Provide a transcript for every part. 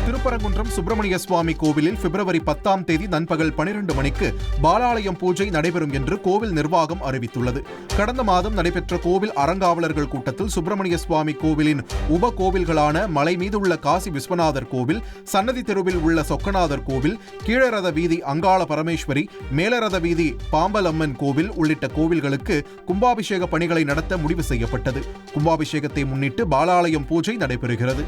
திருப்பரங்குன்றம் சுப்பிரமணிய சுவாமி கோவிலில் பிப்ரவரி 10ஆம் தேதி நண்பகல் 12 மணிக்கு பாலாலயம் பூஜை நடைபெறும் என்று கோவில் நிர்வாகம் அறிவித்துள்ளது. கடந்த மாதம் நடைபெற்ற கோவில் அறங்காவலர்கள் கூட்டத்தில் சுப்பிரமணிய சுவாமி கோவிலின் உப கோவில்களான மலை மீதுள்ள காசி விஸ்வநாதர் கோவில், சன்னதி தெருவில் உள்ள சொக்கநாதர் கோவில், கீழரத வீதி அங்காள பரமேஸ்வரி, மேலரத வீதி பாம்பலம்மன் கோவில் உள்ளிட்ட கோவில்களுக்கு கும்பாபிஷேக பணிகளை நடத்த முடிவு செய்யப்பட்டது. கும்பாபிஷேகத்தை முன்னிட்டு பாலாலயம் பூஜை நடைபெறுகிறது.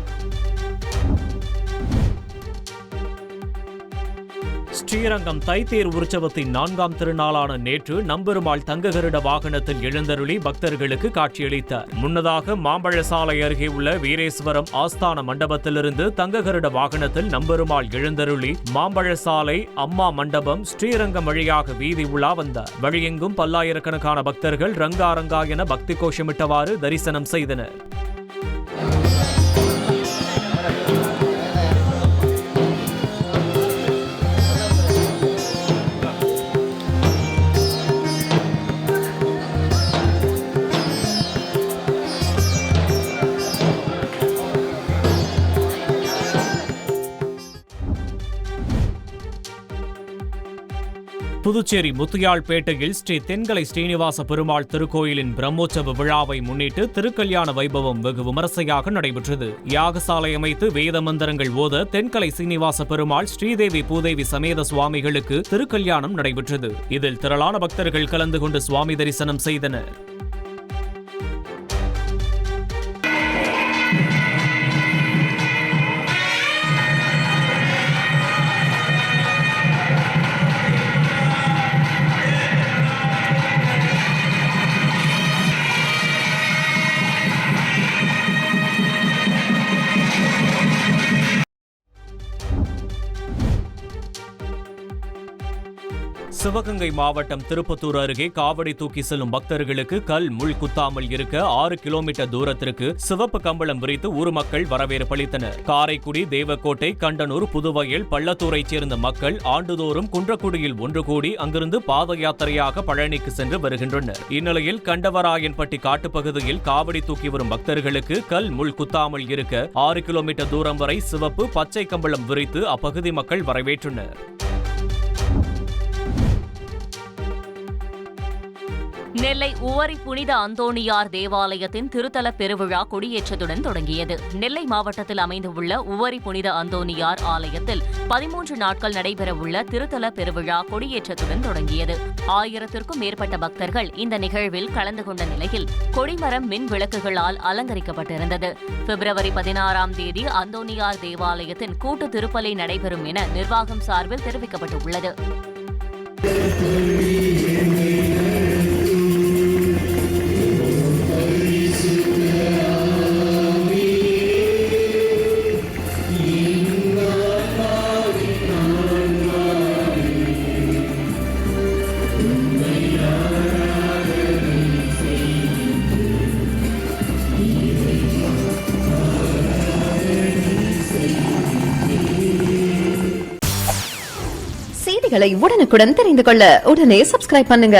ஸ்ரீரங்கம் தைத்தேர் உற்சவத்தின் 4ஆம் திருநாளான நேற்று நம்பெருமாள் தங்ககருட வாகனத்தில் எழுந்தருளி பக்தர்களுக்கு காட்சியளித்தார். முன்னதாக மாம்பழசாலை அருகே உள்ள வீரேஸ்வரம் ஆஸ்தான மண்டபத்திலிருந்து தங்ககருட வாகனத்தில் நம்பெருமாள் எழுந்தருளி மாம்பழசாலை அம்மா மண்டபம் ஸ்ரீரங்கம் வழியாக வீதி உலா வந்தார். வழியெங்கும் பல்லாயிரக்கணக்கான பக்தர்கள் ரங்கா என பக்தி கோஷமிட்டவாறு தரிசனம் செய்தனர். புதுச்சேரி முத்தியால்பேட்டையில் ஸ்ரீ தென்கலை ஸ்ரீனிவாச பெருமாள் திருக்கோயிலின் பிரம்மோற்சவ விழாவை முன்னிட்டு திருக்கல்யாண வைபவம் வெகு விமரிசையாக நடைபெற்றது. யாகசாலை அமைத்து வேத மந்திரங்கள் ஓத தென்கலை சீனிவாச பெருமாள் ஸ்ரீதேவி பூதேவி சமேத சுவாமிகளுக்கு திருக்கல்யாணம் நடைபெற்றது. இதில் திரளான பக்தர்கள் கலந்து கொண்டு சுவாமி தரிசனம் செய்தனர். சிவகங்கை மாவட்டம் திருப்பத்தூர் அருகே காவடி தூக்கி செல்லும் பக்தர்களுக்கு கல் முள் குத்தாமல் இருக்க 6 கிலோமீட்டர் தூரத்திற்கு சிவப்பு கம்பளம் விரித்து ஊர் மக்கள் வரவேற்பளித்தனர். காரைக்குடி, தேவக்கோட்டை, கண்டனூர், புதுவயல், பள்ளத்தூரைச் சேர்ந்த மக்கள் ஆண்டுதோறும் குன்றக்குடியில் ஒன்று கூடி அங்கிருந்து பாத யாத்திரையாக பழனிக்கு சென்று வருகின்றனர். இந்நிலையில் கண்டவராயன்பட்டி காட்டுப்பகுதியில் காவடி தூக்கி வரும் பக்தர்களுக்கு கல் முள் குத்தாமல் இருக்க 6 கிலோமீட்டர் தூரம் வரை சிவப்பு, பச்சை கம்பளம் விரித்து அப்பகுதி மக்கள் வரவேற்றனர். நெல்லை உவரி புனித அந்தோணியார் தேவாலயத்தின் திருத்தல பெருவிழா கொடியேற்றத்துடன் தொடங்கியது. நெல்லை மாவட்டத்தில் அமைந்துள்ள உவரி புனித அந்தோணியார் ஆலயத்தில் 13 நாட்கள் நடைபெறவுள்ள திருத்தல பெருவிழா கொடியேற்றத்துடன் தொடங்கியது. 1000த்திற்கும் மேற்பட்ட பக்தர்கள் இந்த நிகழ்வில் கலந்து கொண்ட நிலையில் கொடிமரம் மின் விளக்குகளால் அலங்கரிக்கப்பட்டிருந்தது. பிப்ரவரி 16ஆம் தேதி அந்தோணியார் தேவாலயத்தின் கூட்டு திருப்பலி நடைபெறும் என நிர்வாகம் சார்பில் தெரிவிக்கப்பட்டுள்ளது. செய்திகளை உடனுக்குடன் தெரிந்து கொள்ள உடனே சப்ஸ்கிரைப் பண்ணுங்க.